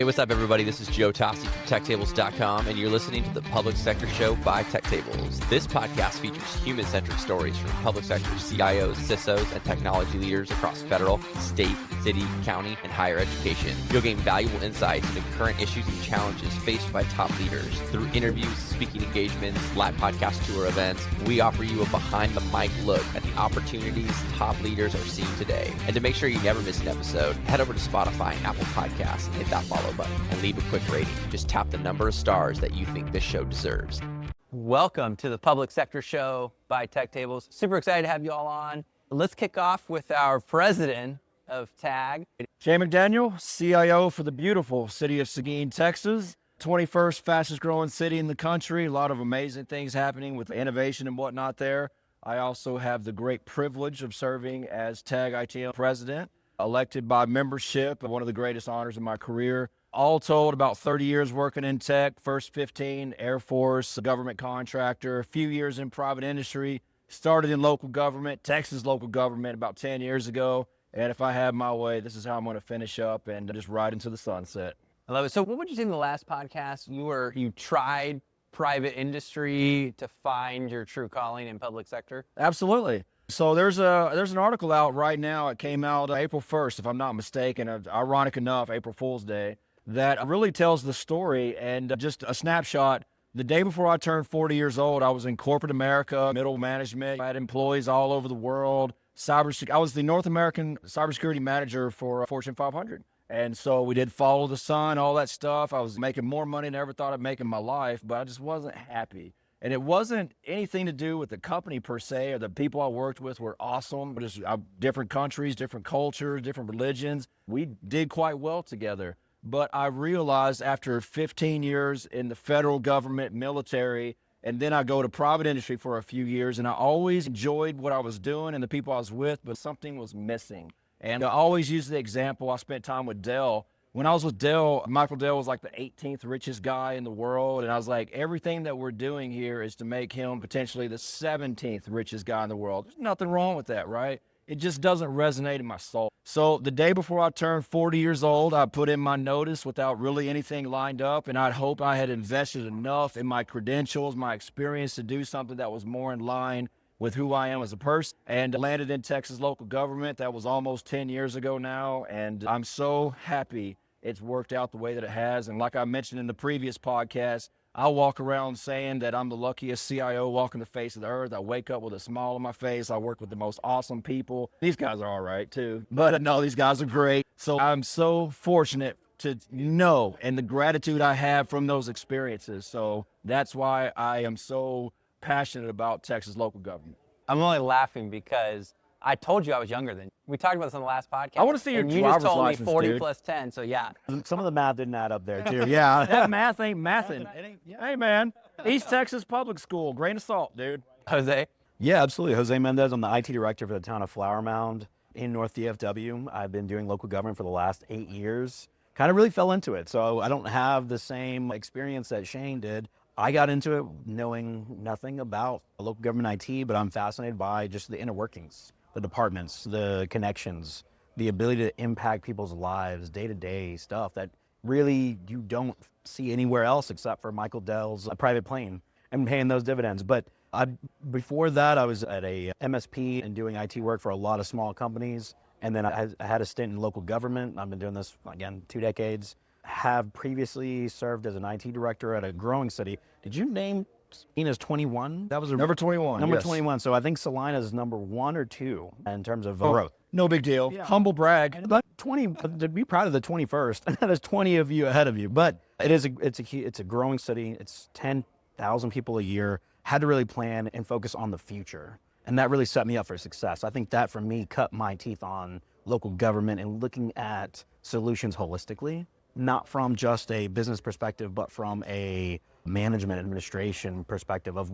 Hey, what's up, everybody? This is Joe Tossi from TechTables.com, and you're listening to the Public Sector Show by Tech Tables. This podcast features human-centric stories from public sector CIOs, CISOs, and technology leaders across federal, state, city, county, and higher education. You'll gain valuable insights into current issues and challenges faced by top leaders. Through interviews, speaking engagements, live podcast tour events, we offer you a behind-the-mic look at the opportunities top leaders are seeing today. And to make sure you never miss an episode, head over to Spotify and Apple Podcasts and hit that follow button and leave a quick rating. Just tap the number of stars that you think this show deserves. Welcome to the Public Sector Show by Tech Tables. Super excited to have you all on. Let's kick off with our president of TAG. Jay McDaniel, CIO for the beautiful city of Seguin, Texas. 21st fastest growing city in the country. A lot of amazing things happening with innovation and whatnot there. I also have the great privilege of serving as TAGITM president, elected by membership, one of the greatest honors of my career. All told, about 30 years working in tech, first 15, Air Force, government contractor, a few years in private industry, started in local government, Texas local government about 10 years ago. And if I have my way, this is how I'm going to finish up and just ride into the sunset. I love it. So what would you say in the last podcast? You tried private industry to find your true calling in public sector? Absolutely. So there's an article out right now. It came out April 1st, if I'm not mistaken, ironic enough, April Fool's Day, that really tells the story. And just a snapshot, the day before I turned 40 years old, I was in corporate America, middle management. I had employees all over the world. I was the North American cybersecurity manager for Fortune 500. And so we did follow the sun, all that stuff. I was making more money than I ever thought I'd make in my life, but I just wasn't happy. And it wasn't anything to do with the company per se, or the people I worked with were awesome. But just different countries, different cultures, different religions. We did quite well together. But I realized after 15 years in the federal government, military, and then I go to private industry for a few years, and I always enjoyed what I was doing and the people I was with, but something was missing. And I always use the example, I spent time with Dell. When I was with Dell, Michael Dell was like the 18th richest guy in the world. And I was like, everything that we're doing here is to make him potentially the 17th richest guy in the world. There's nothing wrong with that, right? It just doesn't resonate in my soul. So the day before I turned 40 years old, I put in my notice without really anything lined up. And I'd hope I had invested enough in my credentials, my experience to do something that was more in line with who I am as a person, and landed in Texas local government. That was almost 10 years ago now. And I'm so happy it's worked out the way that it has. And like I mentioned in the previous podcast, I walk around saying that I'm the luckiest CIO walking the face of the earth. I wake up with a smile on my face. I work with the most awesome people. These guys are all right too, but no, these guys are great. So I'm so fortunate to know, and the gratitude I have from those experiences. So that's why I am so passionate about Texas local government. I'm only laughing because I told you I was younger than you. We talked about this on the last podcast. I want to see your driver's license, you just told me 40 dude. plus 10, so yeah. Some of the math didn't add up there too. Yeah, that math ain't mathin'. Hey man, East Texas Public School, grain of salt, dude. Jose? Yeah, absolutely. Jose Mendez, I'm the IT director for the town of Flower Mound in North DFW. I've been doing local government for the last 8 years. Kind of really fell into it. So I don't have the same experience that Shane did. I got into it knowing nothing about local government IT, but I'm fascinated by just the inner workings, the departments, the connections, the ability to impact people's lives, day-to-day stuff that really you don't see anywhere else except for Michael Dell's private plane and paying those dividends. But before that, I was at a MSP and doing IT work for a lot of small companies. And then I had a stint in local government. I've been doing this, again, 2 decades. Have previously served as an IT director at a growing city. Did you name Salina's 21? That was Number 21. Number yes. 21. So I think Salina's number 1 or 2 in terms of growth. No big deal. Yeah. Humble brag. But 20, to be proud of the 21st. There's 20 of you ahead of you. But it's a growing city. It's 10,000 people a year. Had to really plan and focus on the future. And that really set me up for success. I think that for me cut my teeth on local government and looking at solutions holistically. Not from just a business perspective, but from a management administration perspective of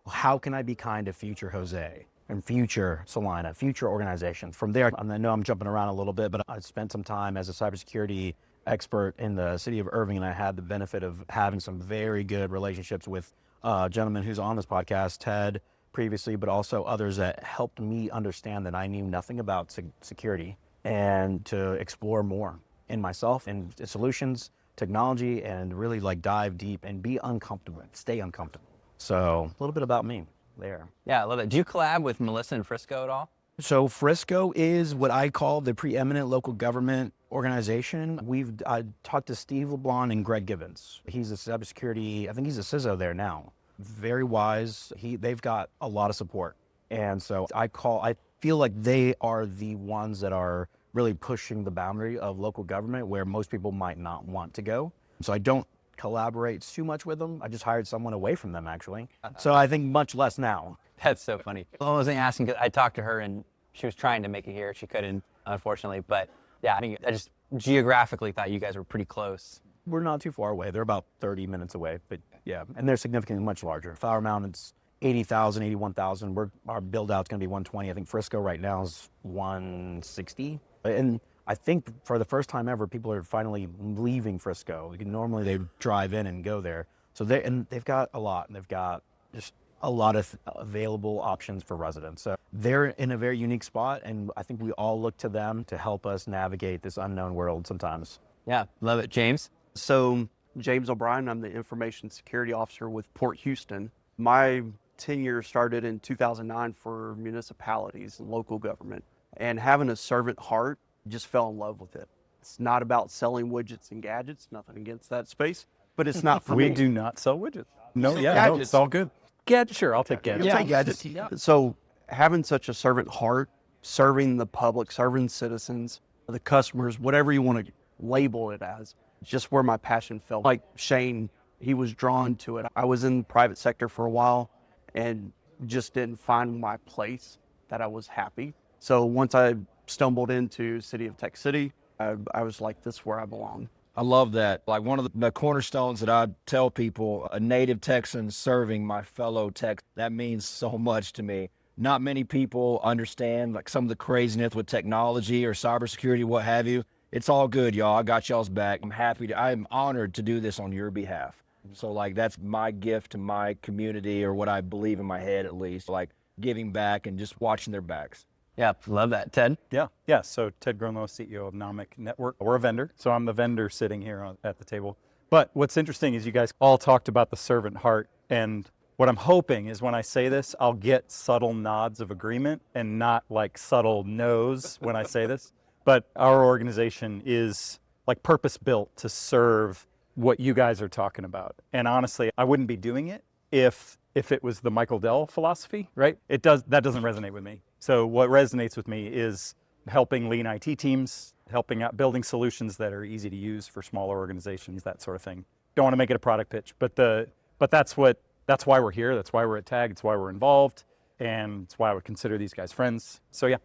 how can I be kind to future Jose and future Salina, future organizations. From there, and I know I'm jumping around a little bit, but I spent some time as a cybersecurity expert in the city of Irving, and I had the benefit of having some very good relationships with a gentleman who's on this podcast, Ted, previously, but also others that helped me understand that I knew nothing about security and to explore more in myself and solutions technology and really like dive deep and be uncomfortable, stay uncomfortable. So a little bit about me there. Yeah, I love it. Do you collab with Melissa in Frisco at all? So Frisco is what I call the preeminent local government organization. I talked to Steve LeBlanc and Greg Gibbons. He's a cybersecurity, I think he's a CISO there now. Very wise. They've got a lot of support. And so I feel like they are the ones that are really pushing the boundary of local government where most people might not want to go. So I don't collaborate too much with them. I just hired someone away from them, actually. So I think much less now. That's so funny. I wasn't asking because I talked to her and she was trying to make it here. She couldn't, unfortunately. But yeah, I mean, I just geographically thought you guys were pretty close. We're not too far away. They're about 30 minutes away, but yeah, and they're significantly much larger. Flower Mound, it's 80,000, 81,000. Our build out's going to be 120. I think Frisco right now is 160. And I think for the first time ever, people are finally leaving Frisco. Normally they drive in and go there. So they've got a lot. They've got just a lot of available options for residents. So they're in a very unique spot, and I think we all look to them to help us navigate this unknown world sometimes. Yeah, love it. James? So, James O'Brien, I'm the Information Security Officer with Port Houston. My tenure started in 2009 for municipalities and local government. And having a servant heart, just fell in love with it. It's not about selling widgets and gadgets, nothing against that space, but it's not for me. We do not sell widgets. No, no, it's all good. Gadget, sure, I'll take gadgets. Yeah, gadgets. So having such a servant heart, serving the public, serving citizens, the customers, whatever you want to label it as, just where my passion fell. Like Shane, he was drawn to it. I was in the private sector for a while and just didn't find my place that I was happy. So once I stumbled into City of Tech City, I was like, this is where I belong. I love that. Like one of the cornerstones that I tell people, a native Texan serving my fellow Texans, that means so much to me. Not many people understand like some of the craziness with technology or cybersecurity, what have you. It's all good, y'all. I got y'all's back. I'm honored to do this on your behalf. So like that's my gift to my community, or what I believe in my head at least, like giving back and just watching their backs. Yeah, love that. Ted? Yeah. So Ted Gruenloh, CEO of Nomic Network. We're a vendor, so I'm the vendor sitting here at the table. But what's interesting is you guys all talked about the servant heart, and what I'm hoping is when I say this, I'll get subtle nods of agreement and not like subtle no's when I say this. But our organization is like purpose-built to serve what you guys are talking about. And honestly, I wouldn't be doing it if it was the Michael Dell philosophy, right? That doesn't resonate with me. So what resonates with me is helping lean IT teams, helping out building solutions that are easy to use for smaller organizations, that sort of thing. Don't want to make it a product pitch, but that's why we're here. That's why we're at TAG. It's why we're involved, and it's why I would consider these guys friends. So yeah,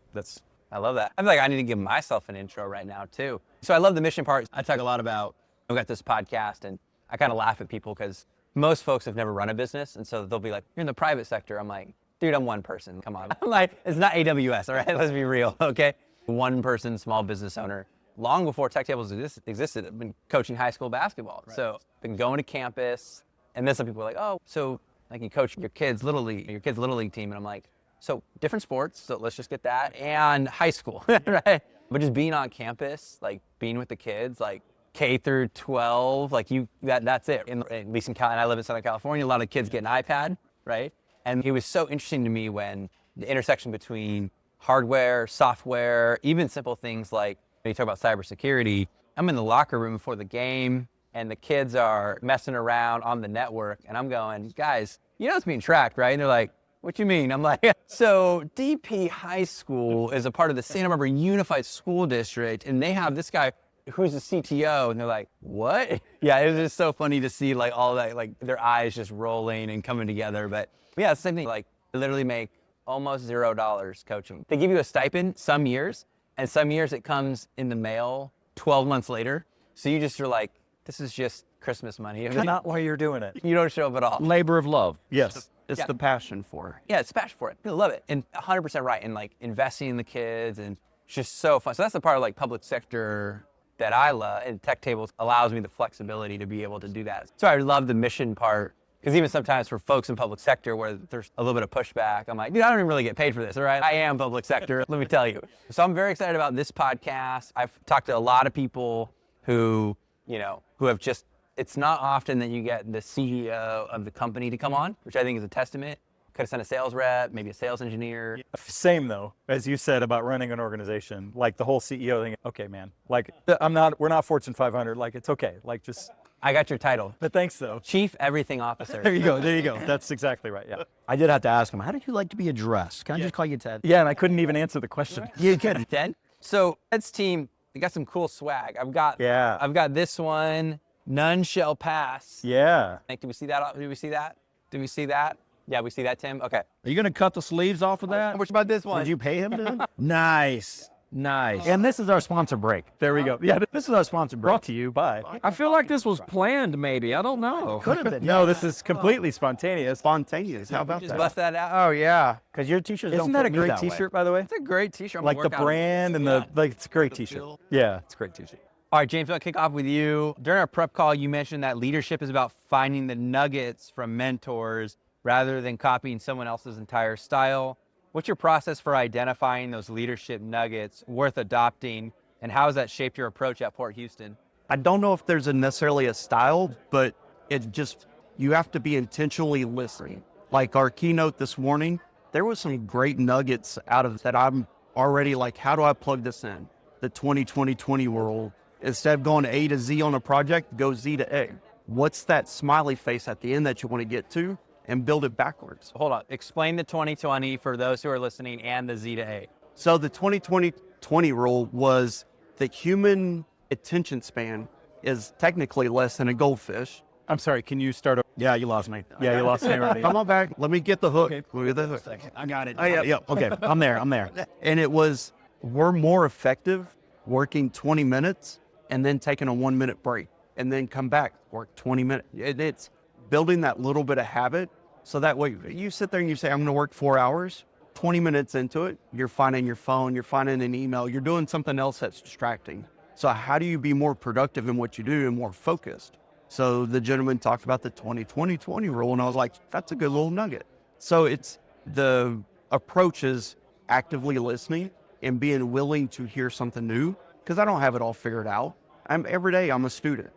I love that. I feel like I need to give myself an intro right now too. So I love the mission part. I talk a lot about, I've got this podcast, and I kind of laugh at people because most folks have never run a business, and so they'll be like, you're in the private sector. I'm like, dude, I'm one person, come on. I'm like, it's not AWS, all right? Let's be real, okay? One person, small business owner. Long before Tech Tables existed, I've been coaching high school basketball. Right. So I've been going to campus, and then some people are like, oh, so like you coach your kids' little league team, and I'm like, so different sports, so let's just get that, and high school, right? But just being on campus, like being with the kids, like K through 12, like that's it. At least in Cal, and I live in Southern California, a lot of kids get an iPad, right? And it was so interesting to me when the intersection between hardware, software, even simple things like, when you talk about cybersecurity, I'm in the locker room before the game and the kids are messing around on the network and I'm going, guys, you know it's being tracked, right? And they're like, what you mean? I'm like, so DP High School is a part of the Santa Barbara Unified School District, and they have this guy who's the CTO, and they're like, what? Yeah, it was just so funny to see like all that, like their eyes just rolling and coming together. But yeah, same thing, like they literally make almost $0 coaching. They give you a stipend some years, and some years it comes in the mail 12 months later. So you just are like, this is just Christmas money. not why you're doing it. You don't show up at all. Labor of love. Yes. It's the passion for it. Yeah, it's passion for it. People love it. And 100% right. And like investing in the kids, and it's just so fun. So that's the part of like public sector that I love, and Tech Tables allows me the flexibility to be able to do that. So I love the mission part, because even sometimes for folks in public sector where there's a little bit of pushback, I'm like, dude, I don't even really get paid for this, all right? I am public sector, let me tell you. So I'm very excited about this podcast. I've talked to a lot of people who who have just, it's not often that you get the CEO of the company to come on, which I think is a testament. Could have sent a sales rep, maybe a sales engineer. Same though, as you said about running an organization, like the whole CEO thing. Okay, man, like we're not Fortune 500. Like it's okay. Like just. I got your title. But thanks though. Chief Everything Officer. There you go. That's exactly right. Yeah. I did have to ask him, how did you like to be addressed? Can I just call you Ted? Yeah, and I couldn't even answer the question. You can. Ted? So Ted's team, they got some cool swag. I've got this one. None shall pass. Yeah. Did we see that? Did we see that? Did we see that? Yeah, we see that, Tim. Okay. Are you going to cut the sleeves off of that? How much about this one? Did you pay him to? Nice. And this is our sponsor break. There we go. Yeah, This is our sponsor break. brought to you by. I feel like this was planned, maybe. I don't know. Could have been. No, this is completely spontaneous. Spontaneous. How about Just that? bust that out. Oh, yeah. Because your t-shirts don't Isn't that a fit me great that way. T-shirt, by the way? It's a great T-shirt. I'm Like gonna the work out. brand and it's a great T-shirt. Yeah, it's a great T-shirt. All right, James, I'll kick off with you. During our prep call, you mentioned that leadership is about finding the nuggets from mentors rather than copying someone else's entire style. What's your process for identifying those leadership nuggets worth adopting, and how has that shaped your approach at Port Houston? I don't know if there's necessarily a style, but it just, you have to be intentionally listening. Like our keynote this morning, there was some great nuggets out of that. I'm already like, how do I plug this in? The 20-20-20 rule. Instead of going A to Z on a project, go Z to A. What's that smiley face at the end that you want to get to, and build it backwards? Hold on. Explain the 20-20 for those who are listening and the Z to A. So the 20-20-20 rule was the human attention span is technically less than a goldfish. I'm sorry, can you start over? Yeah, you lost me. Yeah, you lost me already. Come on back. Let me get the hook. Let me get the hook. I got it. Oh, yeah. Yep. Okay. I'm there. And it was, we're more effective working 20 minutes and then taking a 1 minute break and then come back, work 20 minutes. It's building that little bit of habit. So that way you sit there and you say, I'm going to work 4 hours. 20 minutes into it, you're finding your phone, you're finding an email, you're doing something else that's distracting. So how do you be more productive in what you do and more focused? So the gentleman talked about the 20-20-20 rule, and I was like, that's a good little nugget. So it's the approach is actively listening and being willing to hear something new, because I don't have it all figured out. Every day I'm a student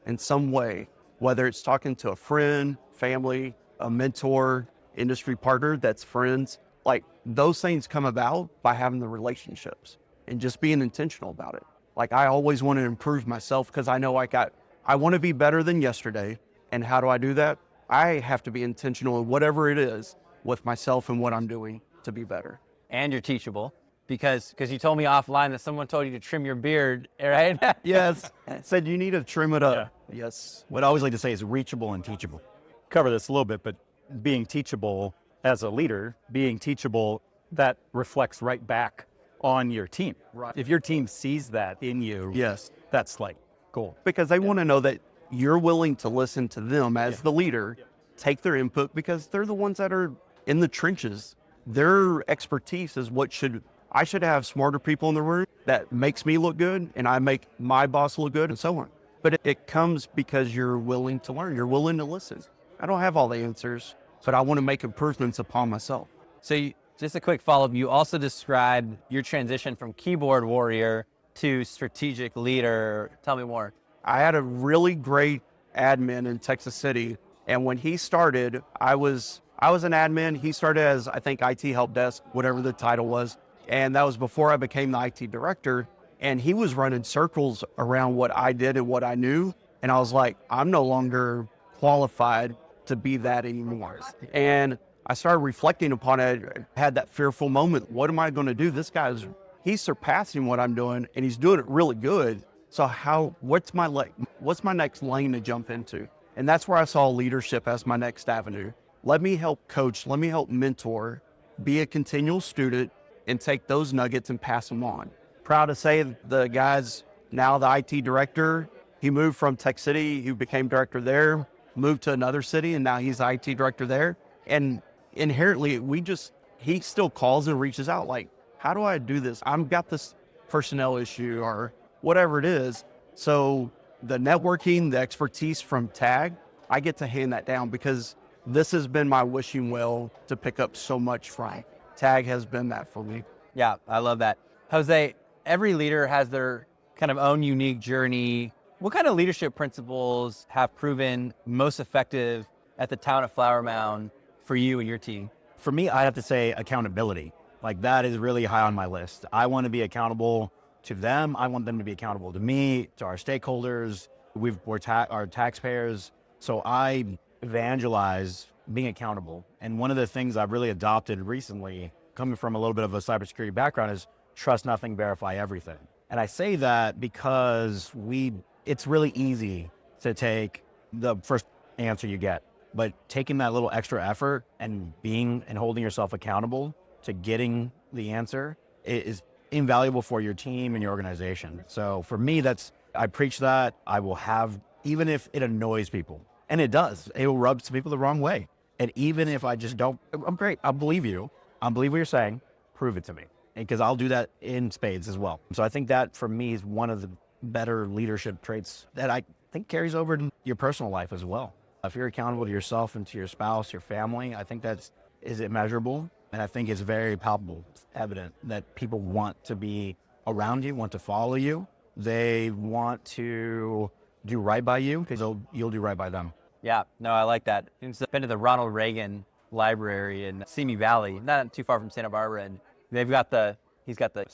in some way, whether it's talking to a friend, family, a mentor, industry partner that's friends. Like those things come about by having the relationships and just being intentional about it. Like I always want to improve myself because I know I want to be better than yesterday. And how do I do that? I have to be intentional in whatever it is with myself and what I'm doing to be better. And you're teachable because you told me offline that someone told you to trim your beard, right? Yes. Said you need to trim it up. Yeah. Yes. What I always like to say is reachable and teachable. Cover this a little bit, but being teachable as a leader, being teachable, that reflects right back on your team. Right. If your team sees that in you, Yes. that's like gold. Because they want to know that you're willing to listen to them as the leader, take their input, because they're the ones that are in the trenches. Their expertise is I should have smarter people in the room that makes me look good and I make my boss look good and so on. But it comes because you're willing to learn, you're willing to listen. I don't have all the answers, but I want to make improvements upon myself. So just a quick follow-up, you also described your transition from keyboard warrior to strategic leader. Tell me more. I had a really great admin in Texas City, and when he started, I was an admin. He started as, I think, IT help desk, whatever the title was, and that was before I became the IT director, and he was running circles around what I did and what I knew, and I was like, I'm no longer qualified to be that anymore. And I started reflecting upon it. I had that fearful moment. What am I going to do? He's surpassing what I'm doing, and he's doing it really good. So what's my next lane to jump into? And that's where I saw leadership as my next avenue. Let me help coach, let me help mentor, be a continual student, and take those nuggets and pass them on. Proud to say the guy's now the IT director. He moved from Tech City, he became director there, moved to another city, and now he's the IT director there. And inherently, he still calls and reaches out like, how do I do this? I've got this personnel issue or whatever it is. So the networking, the expertise from TAG, I get to hand that down because this has been my wishing well to pick up so much from. TAG has been that for me. Yeah, I love that. Jose, every leader has their kind of own unique journey What kind of leadership principles have proven most effective at the town of Flower Mound for you and your team? For me, I have to say accountability. Like that is really high on my list. I want to be accountable to them. I want them to be accountable to me, to our stakeholders. Our taxpayers. So I evangelize being accountable. And one of the things I've really adopted recently, coming from a little bit of a cybersecurity background, is trust nothing, verify everything. And I say that because it's really easy to take the first answer you get, but taking that little extra effort and holding yourself accountable to getting the answer is invaluable for your team and your organization. So for me, I preach that. I will have, even if it annoys people, and it does, it will rub some people the wrong way. And even if I just don't, I'm great. I believe you. I believe what you're saying. Prove it to me. Because I'll do that in spades as well. So I think that for me is one of the better leadership traits that I think carries over to your personal life as well. If you're accountable to yourself and to your spouse, your family, I think is immeasurable. And I think it's very palpable, evident that people want to be around you, want to follow you. They want to do right by you because you'll do right by them. Yeah, no, I like that. I've been to the Ronald Reagan Library in Simi Valley, not too far from Santa Barbara, and he's got the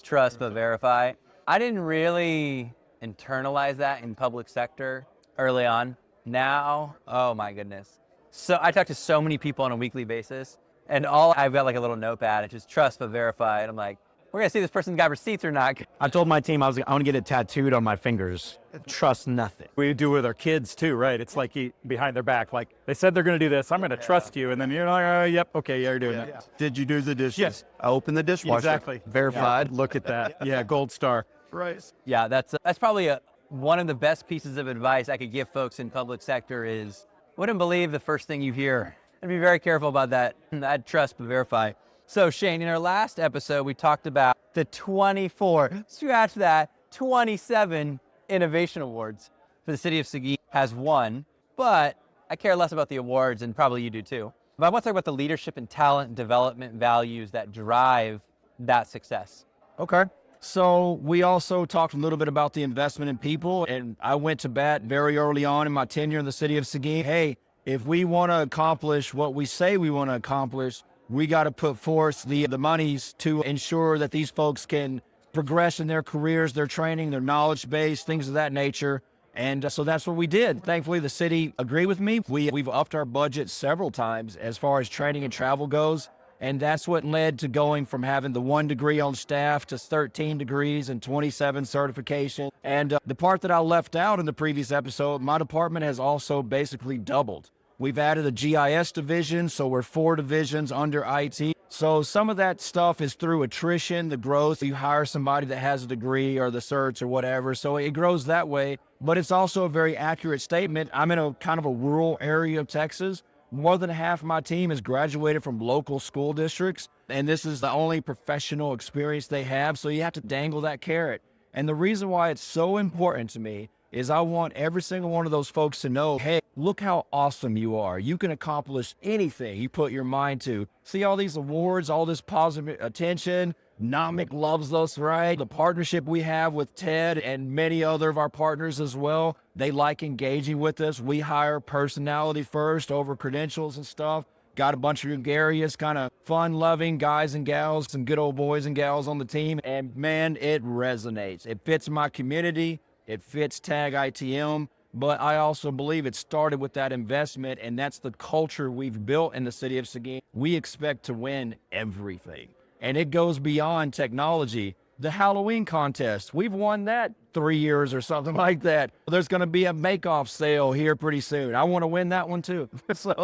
trust but verify. I didn't really internalize that in public sector early on. Now, oh my goodness. So I talk to so many people on a weekly basis, and I've got like a little notepad. It's just trust but verify, and I'm like, we're gonna see if this person's got receipts or not. I told my team I want to get it tattooed on my fingers. Trust nothing. We do with our kids too, right? It's like behind their back, like they said they're going to do this. I'm going to trust you, and then you're like, yep, okay, yeah, you're doing it. Did you do the dishes? Yes. I opened the dishwasher. Exactly. Verified. Look at that. Yeah, gold star. Right. Yeah, that's probably one of the best pieces of advice I could give folks in public sector is wouldn't believe the first thing you hear. And be very careful about that. I'd trust but verify. So Shane, in our last episode, we talked about the 27 Innovation Awards for the city of Seguin has won, but I care less about the awards, and probably you do too. But I want to talk about the leadership and talent development values that drive that success. Okay. So we also talked a little bit about the investment in people, and I went to bat very early on in my tenure in the city of Seguin. Hey, if we want to accomplish what we say we want to accomplish, we got to put forth the monies to ensure that these folks can progress in their careers, their training, their knowledge base, things of that nature. And so that's what we did. Thankfully, the city agreed with me. We've upped our budget several times as far as training and travel goes. And that's what led to going from having the 1 degree on staff to 13 degrees and 27 certification. And the part that I left out in the previous episode, my department has also basically doubled. We've added a GIS division, so we're 4 divisions under IT. So some of that stuff is through attrition, the growth. You hire somebody that has a degree or the certs or whatever, so it grows that way. But it's also a very accurate statement. I'm in a kind of a rural area of Texas. More than half of my team has graduated from local school districts, and this is the only professional experience they have, so you have to dangle that carrot. And the reason why it's so important to me is I want every single one of those folks to know, hey, look how awesome you are. You can accomplish anything you put your mind to. See all these awards, all this positive attention. Nomic loves us, right? The partnership we have with Ted and many other of our partners as well, they like engaging with us. We hire personality first over credentials and stuff. Got a bunch of gregarious, kind of fun-loving guys and gals, some good old boys and gals on the team. And man, it resonates. It fits my community. It fits TAGITM, but I also believe it started with that investment, and that's the culture we've built in the city of Seguin. We expect to win everything, and it goes beyond technology. The Halloween contest, we've won that 3 years or something like that. There's going to be a make-off sale here pretty soon. I want to win that one too. So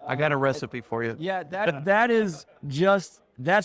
I got a recipe for you. Yeah, that's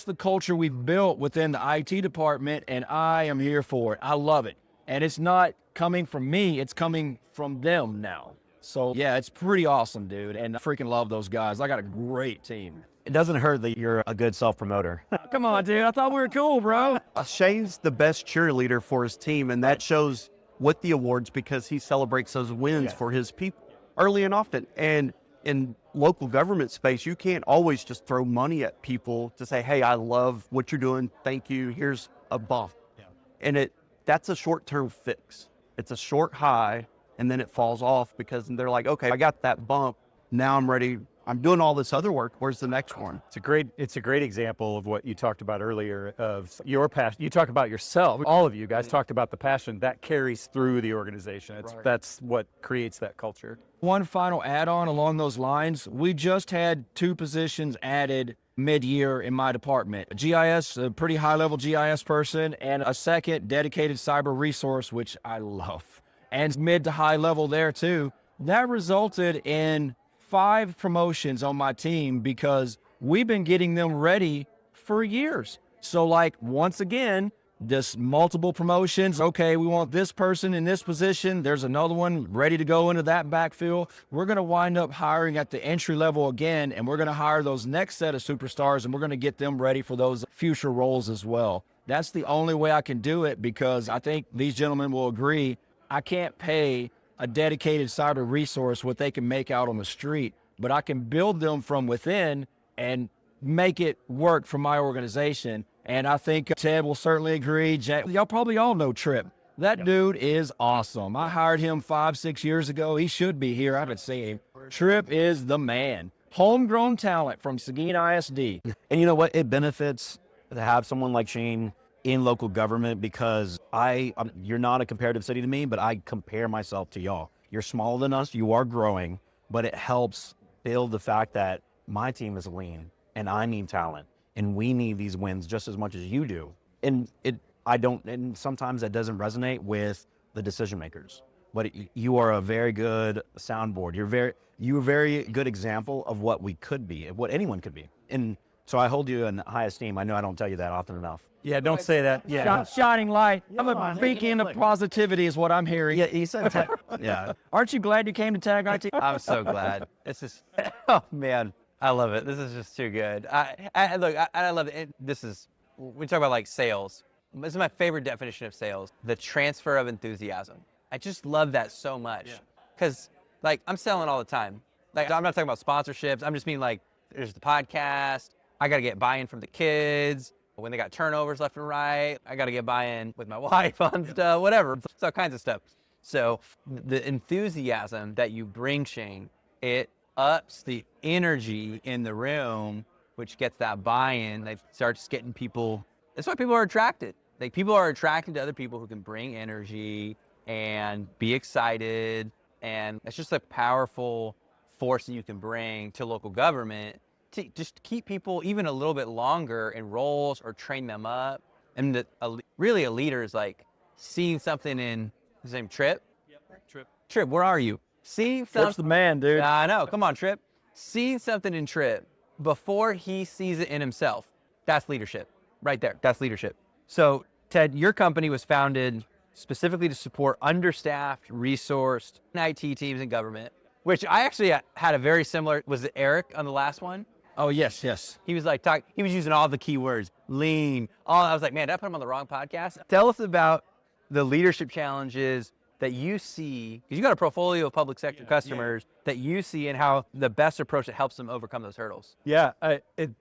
the culture we've built within the IT department, and I am here for it. I love it. And it's not coming from me, it's coming from them now. So yeah, it's pretty awesome, dude. And I freaking love those guys. I got a great team. It doesn't hurt that you're a good self-promoter. Come on, dude. I thought we were cool, bro. Shane's the best cheerleader for his team, and that shows with the awards because he celebrates those wins for his people early and often. And in local government space, you can't always just throw money at people to say, hey, I love what you're doing. Thank you. Here's a buff. Yeah. And that's a short-term fix. It's a short high, and then it falls off because they're like, okay, I got that bump. Now I'm ready. I'm doing all this other work. Where's the next one? It's a great example of what you talked about earlier of your passion. You talk about yourself. All of you guys talked about the passion that carries through the organization. That's what creates that culture. One final add-on along those lines, we just had 2 positions added mid-year in my department. A GIS, a pretty high-level GIS person, and a second dedicated cyber resource, which I love. And mid to high level there too. That resulted in 5 promotions on my team because we've been getting them ready for years. So like, once again, this multiple promotions. Okay, we want this person in this position. There's another one ready to go into that backfill. We're going to wind up hiring at the entry level again, and we're going to hire those next set of superstars, and we're going to get them ready for those future roles as well. That's the only way I can do it, because I think these gentlemen will agree, I can't pay a dedicated cyber resource what they can make out on the street, but I can build them from within and make it work for my organization. And I think Ted will certainly agree. Y'all probably all know Trip. That dude is awesome. I hired him 5-6 years ago. He should be here. I haven't seen him. Trip is the man. Homegrown talent from Seguin ISD. And you know what? It benefits to have someone like Shane in local government, because you're not a comparative city to me, but I compare myself to y'all. You're smaller than us. You are growing, but it helps build the fact that my team is lean and I need talent and we need these wins just as much as you do. And sometimes that doesn't resonate with the decision makers, but you are a very good soundboard. You're a very good example of what we could be, of what anyone could be. And so I hold you in high esteem. I know I don't tell you that often enough. Yeah, don't say that. Yeah. Shining light. I'm a beacon of positivity is what I'm hearing. Yeah, he said tech. Yeah. Aren't you glad you came to Tag IT? I'm so glad. This is, oh man, I love it. This is just too good. I love it. We talk about like sales. This is my favorite definition of sales: the transfer of enthusiasm. I just love that so much, because like I'm selling all the time. Like I'm not talking about sponsorships. I'm just mean like there's the podcast. I got to get buy-in from the kids. When they got turnovers left and right, I got to get buy-in with my wife on stuff, whatever. It's all kinds of stuff. So the enthusiasm that you bring, Shane, it ups the energy in the room, which gets that buy-in. That starts getting people. That's why people are attracted. Like people are attracted to other people who can bring energy and be excited. And it's just a powerful force that you can bring to local government to just keep people even a little bit longer in roles or train them up. And really a leader is like seeing something in his name, Trip. Yep. Trip, where are you? Seeing something. Trip's the man, dude. I know. Come on, Trip. Seeing something in Trip before he sees it in himself. That's leadership right there. That's leadership. So Ted, your company was founded specifically to support understaffed, resourced IT teams in government, which I actually had a very similar, was it Eric on the last one? Oh, yes. He was like, he was using all the keywords, lean, I was like, man, did I put him on the wrong podcast? Tell us about the leadership challenges that you see, because you got a portfolio of public sector customers that you see, and how the best approach that helps them overcome those hurdles. Yeah,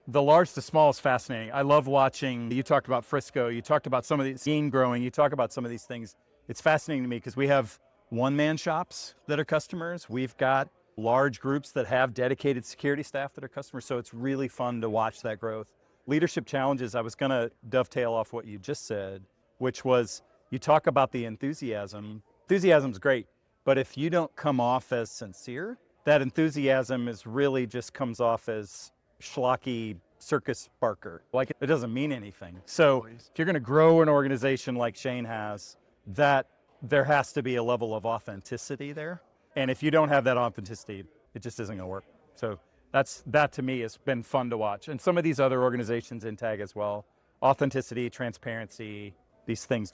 the large to small is fascinating. I love watching, you talked about Frisco, you talked about some of these scene growing, you talk about some of these things. It's fascinating to me because we have one-man shops that are customers. We've got large groups that have dedicated security staff that are customers. So it's really fun to watch that growth. Leadership challenges, I was going to dovetail off what you just said, which was you talk about the enthusiasm. Enthusiasm's great, but if you don't come off as sincere, that enthusiasm really just comes off as schlocky circus barker. Like it doesn't mean anything. So if you're going to grow an organization like Shane has, that there has to be a level of authenticity there. And if you don't have that authenticity, it just isn't going to work. So that to me has been fun to watch. And some of these other organizations in TAG as well, authenticity, transparency, these things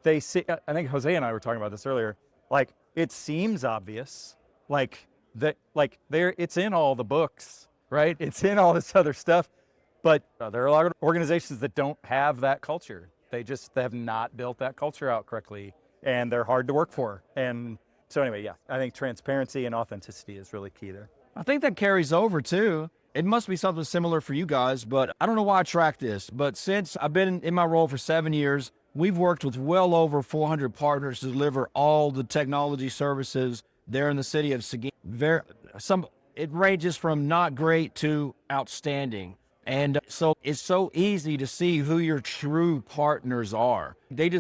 they see. I think Jose and I were talking about this earlier. Like it seems obvious, it's in all the books, right? It's in all this other stuff, but there are a lot of organizations that don't have that culture. They have not built that culture out correctly, and they're hard to work for. And so anyway, yeah, I think transparency and authenticity is really key there. I think that carries over too. It must be something similar for you guys, but I don't know why I track this. But since I've been in my role for 7 years, we've worked with well over 400 partners to deliver all the technology services there in the city of Seguin. It ranges from not great to outstanding. And so it's so easy to see who your true partners are. You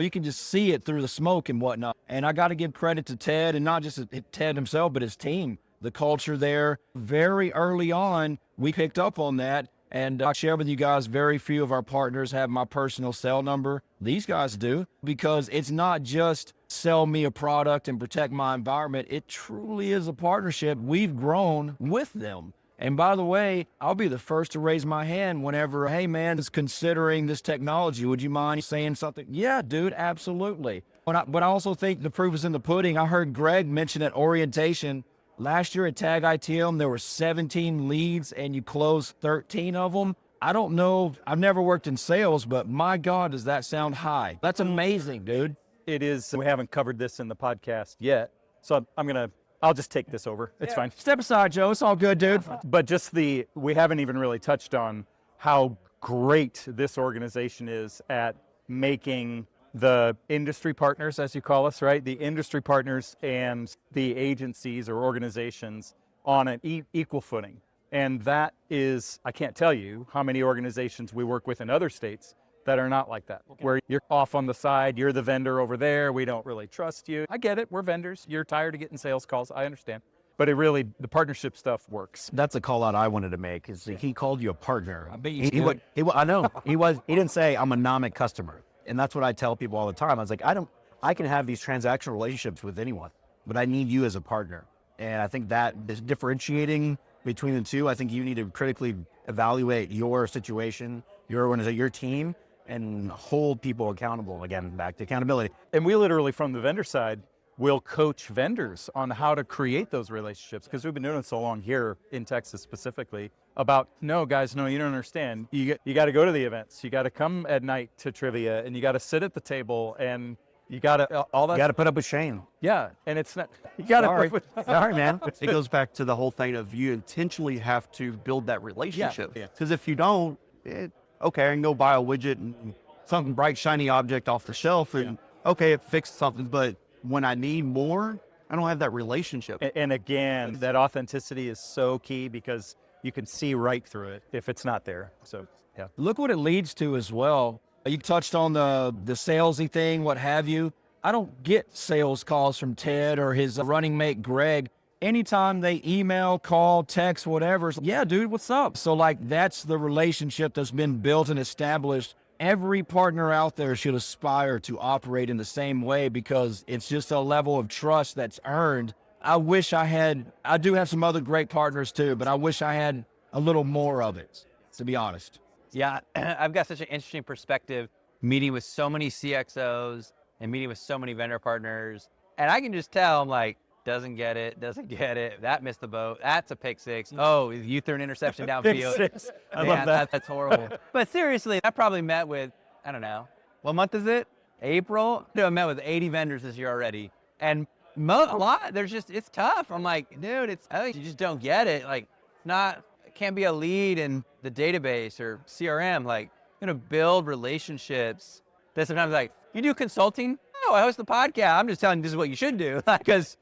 can just see it through the smoke and whatnot. And I got to give credit to Ted, and not just Ted himself, but his team. The culture there, very early on, we picked up on that. And I share with you guys, very few of our partners have my personal cell number. These guys do, because it's not just sell me a product and protect my environment. It truly is a partnership. We've grown with them. And by the way, I'll be the first to raise my hand whenever, hey man, is considering this technology. Would you mind saying something? Yeah, dude, absolutely. But I also think the proof is in the pudding. I heard Greg mention at orientation, last year at TAGITM, there were 17 leads and you closed 13 of them. I don't know, I've never worked in sales, but my God, does that sound high? That's amazing, dude. It is. We haven't covered this in the podcast yet, so I'll just take this over. It's fine. Step aside, Joe. It's all good, dude. But we haven't even really touched on how great this organization is at making the industry partners, as you call us, right? The industry partners and the agencies or organizations on an equal footing. And that is, I can't tell you how many organizations we work with in other states that are not like that, where you're off on the side, you're the vendor over there, we don't really trust you. I get it, we're vendors, you're tired of getting sales calls, I understand. But the partnership stuff works. That's a call out I wanted to make. Is he called you a partner? I bet you I know. He didn't say I'm a Nomic customer. And that's what I tell people all the time. I was like, I can have these transactional relationships with anyone, but I need you as a partner. And I think that is differentiating between the two. I think you need to critically evaluate your situation, your organization, your team, and hold people accountable. Again, back to accountability. And we literally, from the vendor side, will coach vendors on how to create those relationships, because we've been doing it so long here in Texas specifically about, no, guys, no, you don't understand. You got to go to the events. You got to come at night to trivia, and you got to sit at the table, and you got to all that. You got to put up with Shane. Yeah, and it's not. You got to. Sorry, man. It goes back to the whole thing of you intentionally have to build that relationship. Yeah. Because if you don't, okay, I can go buy a widget and something bright, shiny object off the shelf, and okay, it fixed something. But when I need more, I don't have that relationship. And again, that authenticity is so key, because you can see right through it if it's not there. So, yeah. Look what it leads to as well. You touched on the salesy thing, what have you. I don't get sales calls from Ted or his running mate, Greg. Anytime they email, call, text, whatever, it's, yeah, dude, what's up? So that's the relationship that's been built and established. Every partner out there should aspire to operate in the same way, because it's just a level of trust that's earned. I do have some other great partners too, but I wish I had a little more of it, to be honest. Yeah, I've got such an interesting perspective meeting with so many CXOs and meeting with so many vendor partners. And I can just tell, I'm like, doesn't get it, that missed the boat, that's a pick six. Oh, you threw an interception downfield. Pick six. I love that. That's horrible. But seriously, I probably met with, I don't know, what month is it? April? I met with 80 vendors this year already. And a lot, it's tough. I'm like, dude, I think you just don't get it. Like, it can't be a lead in the database or CRM. Like, you're gonna build relationships. That sometimes, like, you do consulting? No, I host the podcast. I'm just telling you this is what you should do, because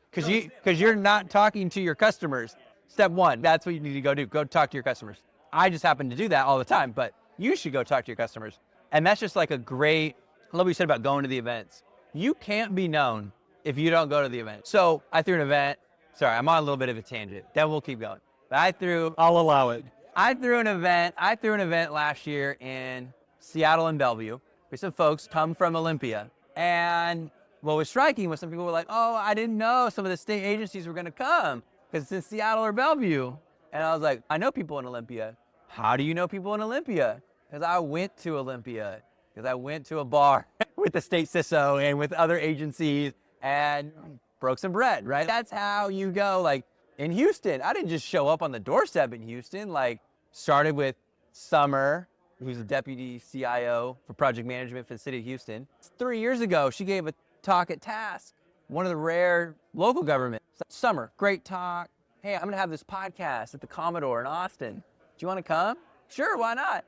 you're not talking to your customers. Step one, that's what you need to go do. Go talk to your customers. I just happen to do that all the time, but you should go talk to your customers. And that's just like I love what you said about going to the events. You can't be known if you don't go to the event. So I threw an event. Sorry, I'm on a little bit of a tangent. Then we'll keep going. But I'll allow it. I threw an event last year in Seattle and Bellevue. We had some folks come from Olympia. And what was striking was some people were like, oh, I didn't know some of the state agencies were going to come because it's in Seattle or Bellevue. And I was like, I know people in Olympia. How do you know people in Olympia? Because I went to Olympia, because I went to a bar with the state CISO and with other agencies and broke some bread, right? That's how you go. Like in Houston, I didn't just show up on the doorstep in Houston. Like started with Summer, who's the deputy CIO for project management for the city of Houston. 3 years ago, she gave a talk at Task, one of the rare local government. Summer, great talk. Hey, I'm gonna have this podcast at the Commodore in Austin. Do you wanna come? Sure, why not?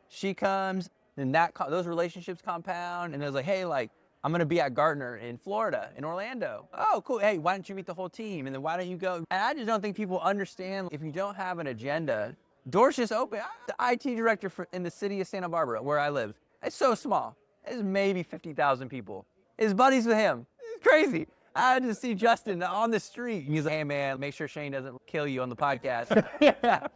She comes, then those relationships compound. And it was like, hey, like, I'm going to be at Gartner in Florida, in Orlando. Oh, cool. Hey, why don't you meet the whole team? And then why don't you go? And I just don't think people understand, if you don't have an agenda, doors just open. The IT director in the city of Santa Barbara, where I live, it's so small. It's maybe 50,000 people. His buddies with him. It's crazy. I just see Justin on the street. And he's like, hey, man, make sure Shane doesn't kill you on the podcast.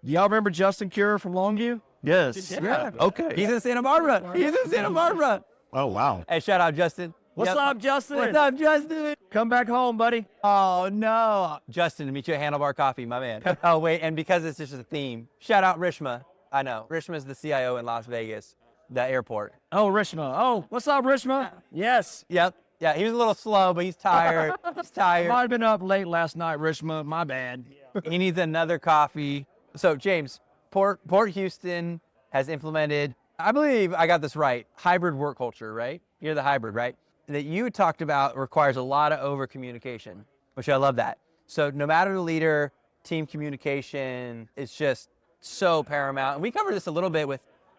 Y'all remember Justin Cure from Longview? Yes. Yeah. Okay. He's in Santa Barbara. He's in Santa Barbara. Oh, wow. Hey, shout out, Justin. What's Yep. up, Justin? What's up, Justin? Come back home, buddy. Oh, no. Justin, to meet you at Handlebar Coffee, my man. Oh, wait, and because it's just a theme, shout out Rishma. I know. Rishma's the CIO in Las Vegas, the airport. Oh, Rishma. Oh, what's up, Rishma? Yes. Yep. Yeah, he was a little slow, but he's tired. He's tired. Might have been up late last night, Rishma. My bad. He needs another coffee. So, James, Port Houston has implemented, I believe I got this right, hybrid work culture, right? You're the hybrid, right? That you talked about requires a lot of over communication, which I love that. So no matter the leader, team communication is just so paramount. And we covered this a little bit we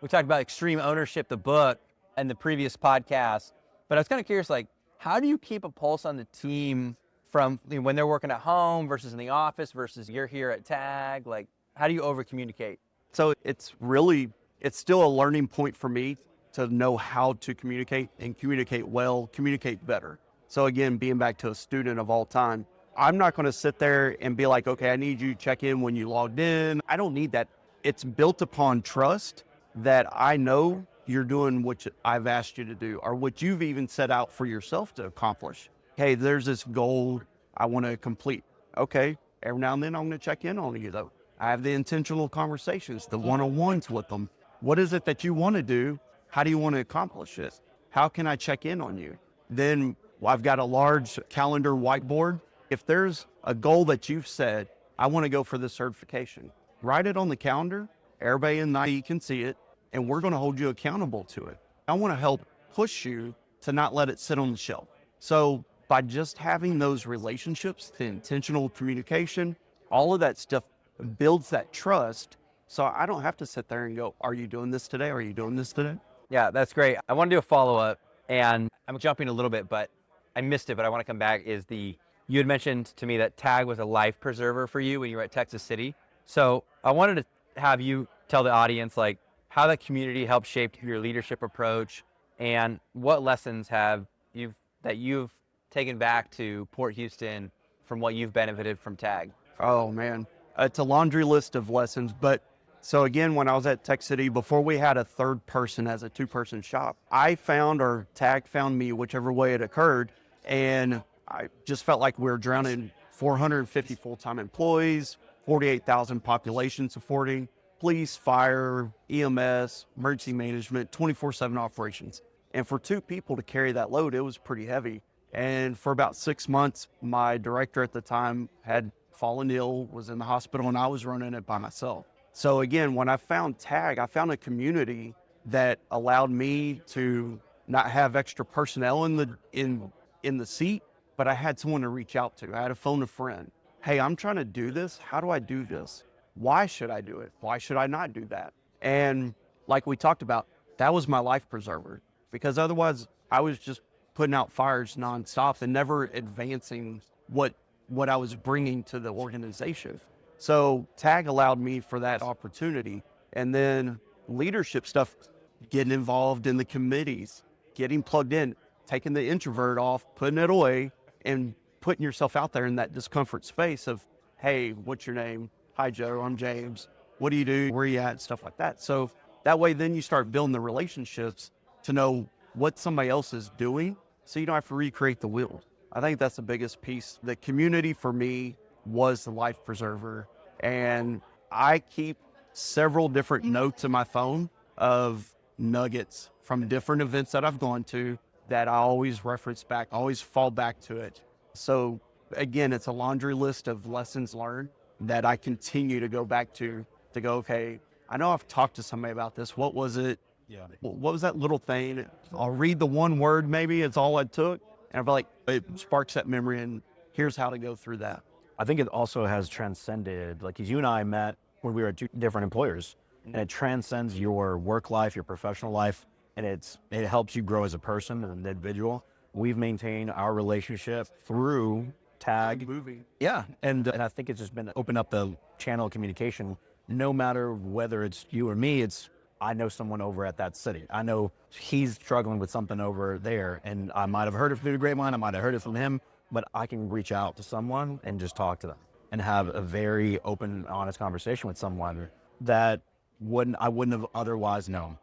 talked about Extreme Ownership, the book, and the previous podcast. But I was kind of curious, like, how do you keep a pulse on the team from when they're working at home versus in the office versus you're here at TAG? Like, how do you over communicate? So it's still a learning point for me to know how to communicate and communicate well, communicate better. So again, being back to a student of all time, I'm not going to sit there and be like, okay, I need you to check in when you logged in. I don't need that. It's built upon trust that I know you're doing what I've asked you to do or what you've even set out for yourself to accomplish. Hey, there's this goal I want to complete. Okay, every now and then I'm going to check in on you though. I have the intentional conversations, the one-on-ones with them. What is it that you want to do? How do you want to accomplish it? How can I check in on you? Then I've got a large calendar whiteboard. If there's a goal that you've said, I want to go for this certification, write it on the calendar. Everybody in the IT can see it, and we're going to hold you accountable to it. I want to help push you to not let it sit on the shelf. So by just having those relationships, the intentional communication, all of that stuff builds that trust. So I don't have to sit there and go, are you doing this today? Are you doing this today? Yeah, that's great. I want to do a follow-up, and I'm jumping a little bit, but I missed it, but I want to come back, you had mentioned to me that TAG was a life preserver for you when you were at Texas City. So I wanted to have you tell the audience, like, how that community helped shape your leadership approach, and what lessons that you've taken back to Port Houston from what you've benefited from TAG. Oh, man. It's a laundry list of lessons, but so again, when I was at Tech City, before we had a third person as a two-person shop, I found, or TAG found me, whichever way it occurred, and I just felt like we were drowning 450 full-time employees, 48,000 population supporting, police, fire, EMS, emergency management, 24/7 operations. And for two people to carry that load, it was pretty heavy. And for about 6 months, my director at the time had fallen ill, was in the hospital, and I was running it by myself. So again, when I found TAG, I found a community that allowed me to not have extra personnel in the seat, but I had someone to reach out to. I had to phone a friend. Hey, I'm trying to do this. How do I do this? Why should I do it? Why should I not do that? And like we talked about, that was my life preserver, because otherwise I was just putting out fires nonstop and never advancing what I was bringing to the organization. So TAG allowed me for that opportunity. And then leadership stuff, getting involved in the committees, getting plugged in, taking the introvert off, putting it away, and putting yourself out there in that discomfort space of, hey, what's your name? Hi, Joe, I'm James. What do you do? Where are you at? Stuff like that. So that way, then you start building the relationships to know what somebody else is doing, so you don't have to recreate the wheel. I think that's the biggest piece. The community for me was the life preserver. And I keep several different notes in my phone of nuggets from different events that I've gone to that I always reference back, always fall back to it. So again, it's a laundry list of lessons learned that I continue to go back to go, okay, I know I've talked to somebody about this. What was it? Yeah. What was that little thing? I'll read the one word, maybe it's all it took. And I'll be like, it sparks that memory, and here's how to go through that. I think it also has transcended, like, 'cause you and I met when we were at two different employers. and it transcends your work life, your professional life, and it helps you grow as a person and an individual. We've maintained our relationship through Tag. Yeah, and I think it's just been open up the channel of communication. No matter whether it's you or me, I know someone over at that city. I know he's struggling with something over there, and I might have heard it through the grapevine, I might have heard it from him, but I can reach out to someone and just talk to them and have a very open, honest conversation with someone that I wouldn't have otherwise known.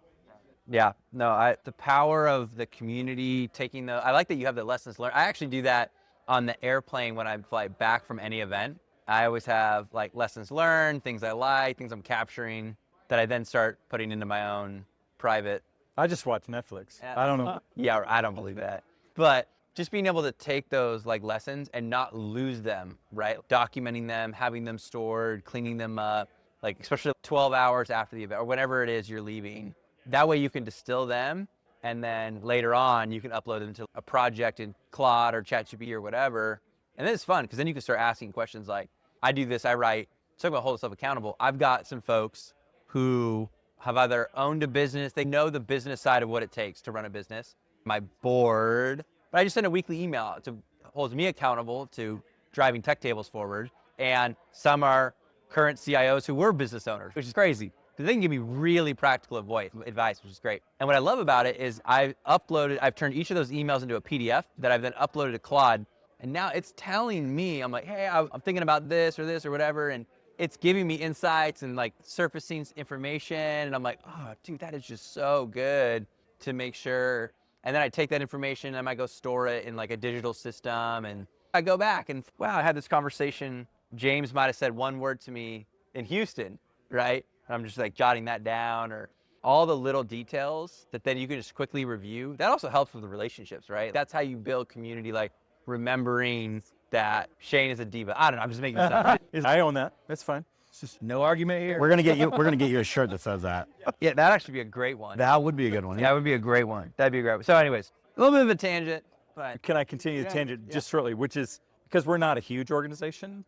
Yeah, no, the power of the community I like that you have the lessons learned. I actually do that on the airplane when I fly back from any event. I always have like lessons learned, things I like, things I'm capturing that I then start putting into my own private. I just watch Netflix. I don't know. Yeah, I don't believe that. But just being able to take those like lessons and not lose them, right? Documenting them, having them stored, cleaning them up, like especially 12 hours after the event or whenever it is you're leaving. That way you can distill them, and then later on you can upload them to a project in Claude or ChatGPT or whatever. And then it's fun because then you can start asking questions like, I do this, I write. Talking about holding yourself accountable, I've got some folks who have either owned a business, they know the business side of what it takes to run a business. My board, but I just send a weekly email out to holds me accountable to driving tech tables forward. And some are current CIOs who were business owners, which is crazy. Because they can give me really practical advice, which is great. And what I love about it is I've turned each of those emails into a PDF that I've then uploaded to Claude. And now it's telling me, I'm like, hey, I'm thinking about this or whatever. And it's giving me insights and like surfacing information. And I'm like, oh, dude, that is just so good to make sure. And then I take that information and I might go store it in like a digital system. And I go back and wow, I had this conversation. James might have said one word to me in Houston, right? And I'm just like jotting that down, or all the little details that then you can just quickly review. That also helps with the relationships, right? That's how you build community, like remembering that Shane is a diva. I don't know, I'm just making this up. I own that. That's fine. No argument here. We're gonna get you a shirt that says that. Yeah, that'd actually be a great one. That would be a good one. That would be a great one. That'd be a great one. So anyways, a little bit of a tangent, but Can I continue the tangent just shortly, which is because we're not a huge organization.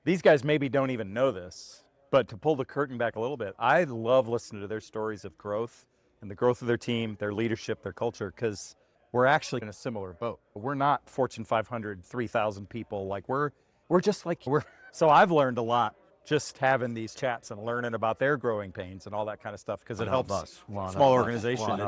These guys maybe don't even know this, but to pull the curtain back a little bit, I love listening to their stories of growth and the growth of their team, their leadership, their culture, because we're actually in a similar boat. We're not Fortune 500, 3,000 people. Like we're just like So I've learned a lot just having these chats and learning about their growing pains and all that kind of stuff, because it helps us. Small organization.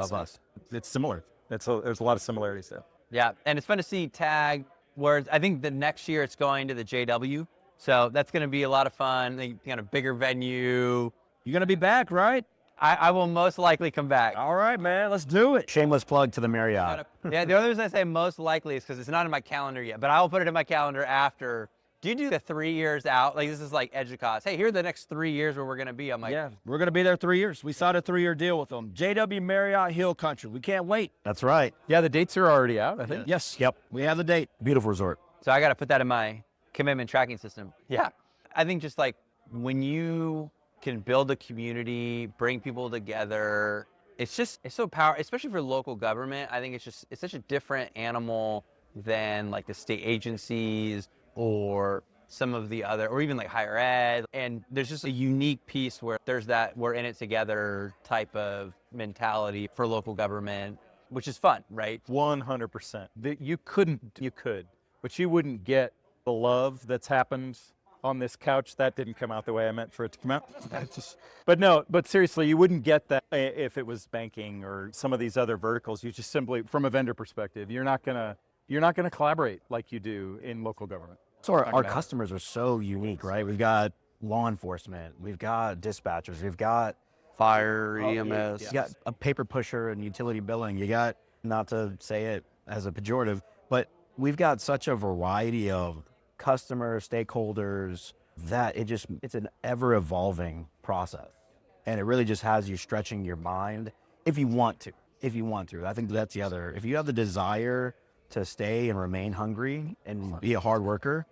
It's similar. There's a lot of similarities there. yeah, and it's fun to see Tag, where I think the next year it's going to the JW. So that's going to be a lot of fun. They got a bigger venue. You're going to be back, right? I will most likely come back. All right, man. Let's do it. Shameless plug to the Marriott. Yeah, the only reason I say most likely is because it's not in my calendar yet, but I will put it in my calendar after. Do you do the 3 years out? Like, this is like Educause. Hey, here are the next 3 years where we're going to be. I'm like, Yeah, we're going to be there 3 years. We signed a 3-year deal with them. JW Marriott Hill Country. We can't wait. That's right. Yeah, the dates are already out, I think. Yes. Yep. We have the date. Beautiful resort. So I got to put that in my commitment tracking system. Yeah. I think just like when you can build a community, bring people together, it's so powerful, especially for local government. I think it's such a different animal than like the state agencies or some of the other, or even like higher ed. And there's just a unique piece where there's that we're in it together type of mentality for local government, which is fun, right? 100%. You could, but you wouldn't get the love that's happened on this couch. That didn't come out the way I meant for it to come out. But seriously, you wouldn't get that if it was banking or some of these other verticals. You just simply, from a vendor perspective, you're not gonna collaborate like you do in local government. So our customers are so unique, right? We've got law enforcement, we've got dispatchers, we've got Fire, EMS. You got a paper pusher and utility billing. You got, not to say it as a pejorative, but we've got such a variety of customers, stakeholders, that it's an ever evolving process. And it really just has you stretching your mind if you want to. I think that's the other. If you have the desire to stay and remain hungry and be a hard worker,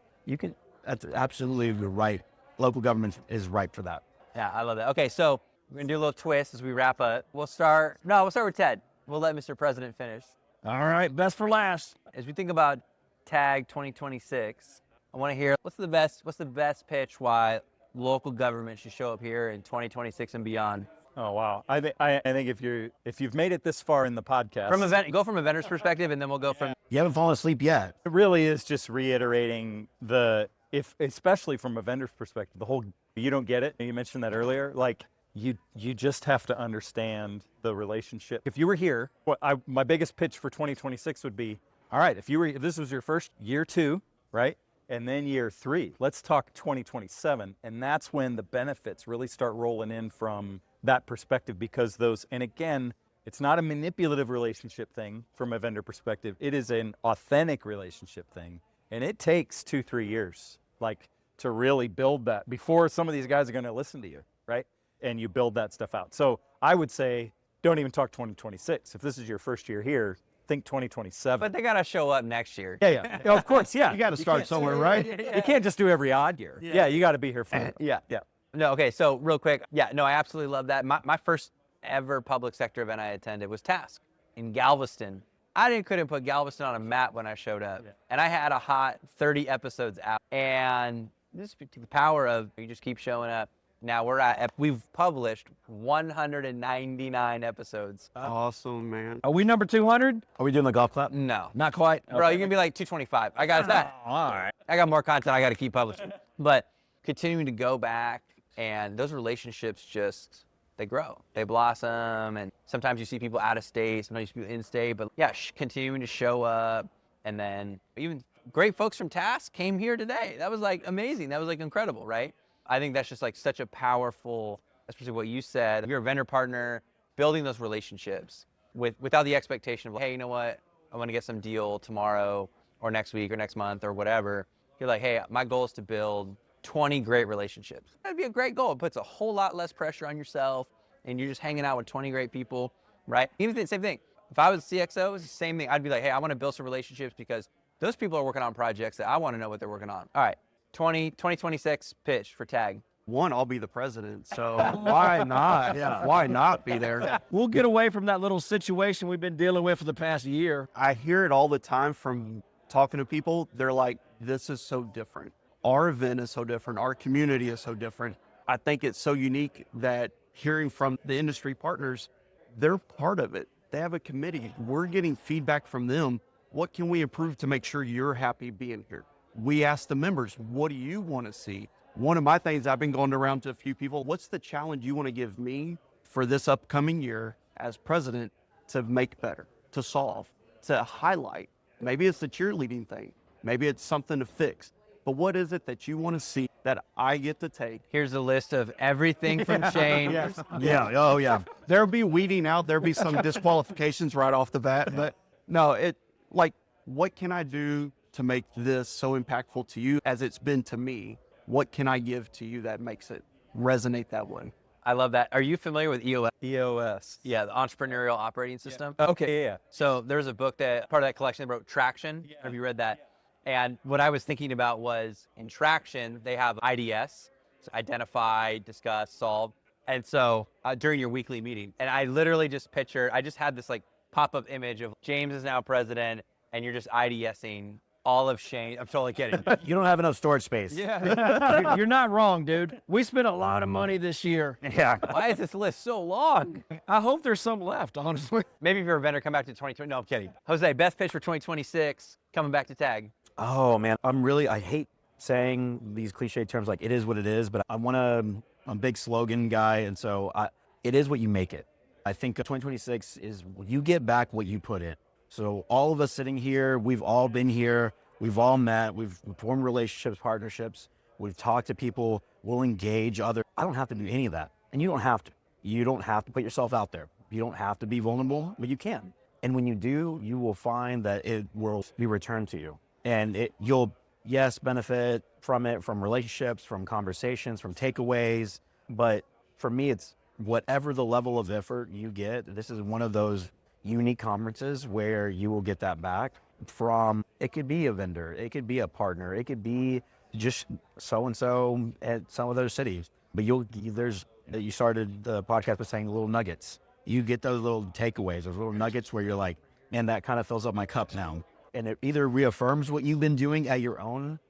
that's absolutely right. Local government is ripe for that. Yeah, I love that. Okay, so we're going to do a little twist as we wrap up. We'll start with Ted. We'll let Mr. President finish. All right, best for last. As we think about TAG 2026, I want to hear what's the best pitch why local government should show up here in 2026 and beyond. Oh wow! I think if you've made it this far in the podcast, Go from a vendor's perspective, and then we'll go from. You haven't fallen asleep yet. it really is just reiterating especially from a vendor's perspective, the whole you don't get it. You mentioned that earlier. Like you just have to understand the relationship. If you were here, my biggest pitch for 2026 would be, all right, if this was your first year 2, right? And then year 3, let's talk 2027. And that's when the benefits really start rolling in from that perspective, because and again, it's not a manipulative relationship thing from a vendor perspective. It is an authentic relationship thing. And it takes 2-3 years, like, to really build that before some of these guys are going to listen to you, right? And you build that stuff out. So I would say, don't even talk 2026. If this is your first year here, think 2027. But they got to show up next year. Yeah. Of course, yeah. You got to start somewhere, right? You can't just do every odd year. Yeah, you got to be here for Yeah. Yeah. No, okay, so real quick. Yeah, no, I absolutely love that. My first ever public sector event I attended was Task in Galveston. I couldn't put Galveston on a map when I showed up. Yeah. And I had a hot 30 episodes out. And this is the power of you just keep showing up. Now we've published 199 episodes. Awesome, man. Are we number 200? Are we doing the golf clap? No. Not quite. Bro, you're going to be like 225. I got that. All right. I got more content I got to keep publishing. But continuing to go back, and those relationships they grow, they blossom, and sometimes you see people out of state, sometimes you see people in state, but yeah, continuing to show up. And then even great folks from Task came here today. That was like amazing. That was like incredible, right? I think that's just like such a powerful, especially what you said. If you're a vendor partner, building those relationships without the expectation of, hey, you know what, I want to get some deal tomorrow or next week or next month or whatever. You're like, hey, my goal is to build 20 great relationships. That'd be a great goal. It puts a whole lot less pressure on yourself, and you're just hanging out with 20 great people, right? Even the same thing. If I was CXO, it's the same thing. I'd be like, hey, I want to build some relationships because those people are working on projects that I want to know what they're working on. All right, 2026 pitch for TAG. One, I'll be the president, so why not? Yeah. Why not be there? We'll get away from that little situation we've been dealing with for the past year. I hear it all the time from talking to people. They're like, this is so different. Our event is so different. Our community is so different. I think it's so unique that hearing from the industry partners, they're part of it. They have a committee. We're getting feedback from them. What can we improve to make sure you're happy being here? We ask the members, what do you want to see? One of my things, I've been going around to a few people, what's the challenge you want to give me for this upcoming year as president to make better, to solve, to highlight? Maybe it's the cheerleading thing. Maybe it's something to fix. But what is it that you want to see that I get to take? Here's a list of everything from Shane. Yes. Yeah. Oh, yeah. There'll be weeding out. There'll be some disqualifications right off the bat. But no, what can I do to make this so impactful to you as it's been to me? What can I give to you that makes it resonate that way? I love that. Are you familiar with EOS? EOS. Yeah, the Entrepreneurial Operating System. Okay, yeah. So there's a book that part of that collection they wrote, Traction. Have you read that? And what I was thinking about was in Traction, they have IDS, so identify, discuss, solve. And so during your weekly meeting, and I literally just had this like pop-up image of James is now president, and you're just IDSing all of Shane. I'm totally kidding. You don't have enough storage space. Yeah. You're not wrong, dude. We spent a lot of money this year. Yeah. Why is this list so long? I hope there's some left, honestly. Maybe if you're a vendor, come back to 2020. No, I'm kidding. Jose, best pitch for 2026, coming back to TAG. Oh, man. I hate saying these cliche terms like it is what it is, but I'm a big slogan guy. And so it is what you make it. I think 2026 is you get back what you put in. So all of us sitting here, we've all been here, we've all met, we've formed relationships, partnerships, we've talked to people, we'll engage others. I don't have to do any of that. And you don't have to. You don't have to put yourself out there. You don't have to be vulnerable, but you can. And when you do, you will find that it will be returned to you. And you'll, yes, benefit from it, from relationships, from conversations, from takeaways. But for me, it's whatever the level of effort you get, this is one of those unique conferences where you will get that back from. It could be a vendor, it could be a partner, it could be just so-and-so at some other cities. But you started the podcast by saying little nuggets. You get those little takeaways, those little nuggets where you're like, man, that kind of fills up my cup now. And it either reaffirms what you've been doing at your own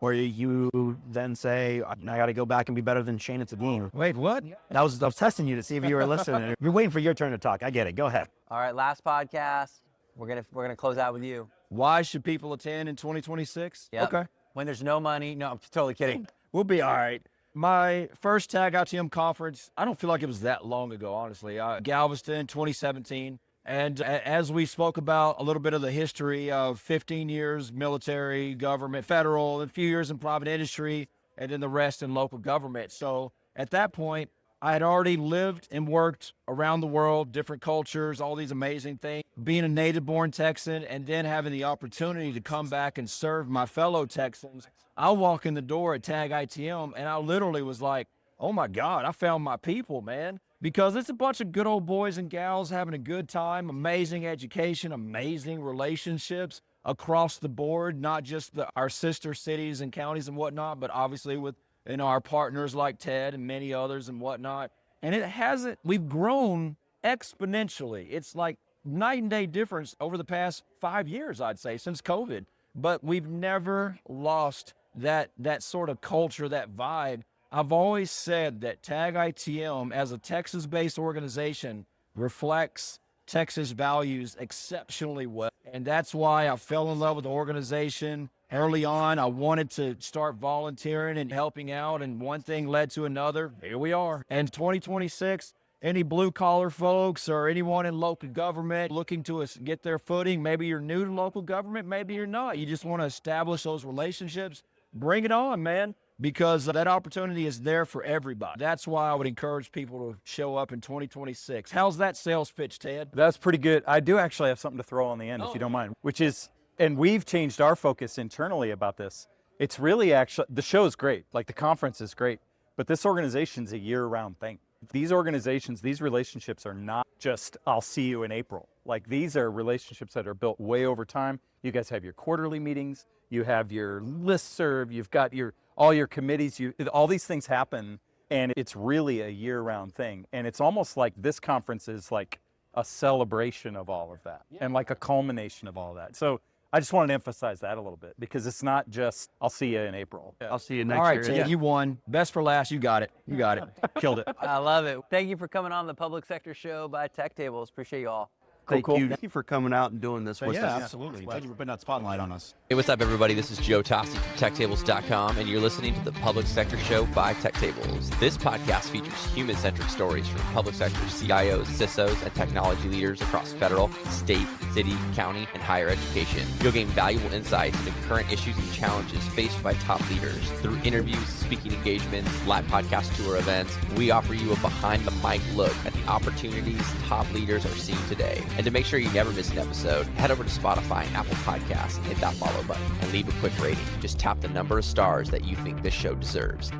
Or you then say, I got to go back and be better than Shane and Seguin. Wait, what? I was testing you to see if you were listening. You're waiting for your turn to talk. I get it. Go ahead. All right, last podcast. We're gonna close out with you. Why should people attend in 2026? Yep. Okay. When there's no money. No, I'm totally kidding. We'll be all right. My first TAGITM conference, I don't feel like it was that long ago, honestly. Galveston, 2017. And as we spoke about a little bit of the history of 15 years military, government, federal, a few years in private industry, and then the rest in local government. So at that point, I had already lived and worked around the world, different cultures, all these amazing things. Being a native-born Texan and then having the opportunity to come back and serve my fellow Texans, I walk in the door at TAGITM and I literally was like, oh my God, I found my people, man. Because it's a bunch of good old boys and gals having a good time, amazing education, amazing relationships across the board, not just our sister cities and counties and whatnot, but obviously with our partners like Ted and many others and whatnot. And we've grown exponentially. It's like night and day difference over the past 5 years, I'd say, since COVID. But we've never lost that sort of culture, that vibe. I've always said that TAGITM, as a Texas-based organization, reflects Texas values exceptionally well. And that's why I fell in love with the organization. Early on, I wanted to start volunteering and helping out, and one thing led to another. Here we are. And 2026, any blue-collar folks or anyone in local government looking to get their footing, maybe you're new to local government, maybe you're not. You just want to establish those relationships. Bring it on, man. Because that opportunity is there for everybody. That's why I would encourage people to show up in 2026. How's that sales pitch, Ted? That's pretty good. I do actually have something to throw on the end, if you don't mind, which is, and we've changed our focus internally about this. It's really actually, the show is great, like the conference is great, but this organization's a year-round thing. These organizations, these relationships are not just, I'll see you in April. Like, these are relationships that are built way over time. You guys have your quarterly meetings, you have your listserv, you've got all your committees, all these things happen, and it's really a year-round thing. And it's almost like this conference is like a celebration of all of that, and like a culmination of all of that. So I just wanted to emphasize that a little bit, because it's not just, I'll see you in April. I'll see you next All right, year. Ted, you won. Best for last. You got it. You got it. Killed it. I love it. Thank you for coming on the Public Sector Show by Tech Tables. Appreciate you all. Thank you for coming out and doing this with us. Absolutely. Thank you for putting that spotlight on us. Hey, what's up, everybody? This is Joe Tossi from TechTables.com, and you're listening to the Public Sector Show by Tech Tables. This podcast features human-centric stories from public sector CIOs, CISOs, and technology leaders across federal, state, city, county, and higher education. You'll gain valuable insights into current issues and challenges faced by top leaders. Through interviews, speaking engagements, live podcast tour events, we offer you a behind-the-mic look at the opportunities top leaders are seeing today. And to make sure you never miss an episode, head over to Spotify and Apple Podcasts and hit that follow button and leave a quick rating. Just tap the number of stars that you think this show deserves.